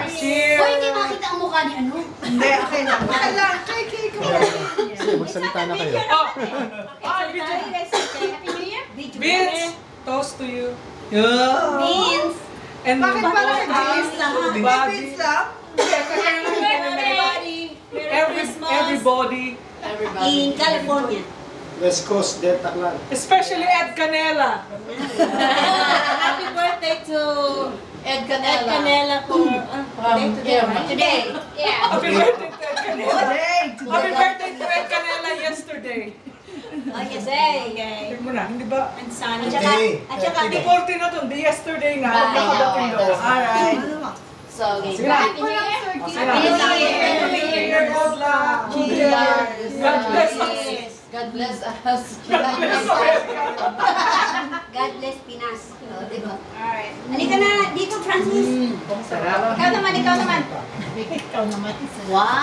Cheers! Hoy, hindi makita ang mukha ni ano? Hindi, okay lang. Okay lang. Kay, Sige, magsalita na kayo. Happy New Year! Vince, toast to you. Vince! And Bakit parang kay Vince lang? Everybody. Vince lang? Everybody. In California. West Coast, Delta Clan. Especially Ed Canela. Happy birthday to Ed Ed Canela. Canela for today, right? Today. Yeah. Happy birthday to Ed Canela. Today. Happy birthday to Ed Canela yesterday. Oh, yes. Okay. Tignan mo na, hindi ba? And sunny. At saka, Hindi 40 na to, hindi yesterday nga. Nakadating doon. Alright. So, okay. Sige na. Happy New Year! Happy New Year. Good luck. Cheers. God bless us. God bless us. God bless us. God bless Pinas. Oh, diba? Alright. Halika na dito, Francis. Sarap. Ikaw naman, ikaw naman. Ikaw naman. Wow!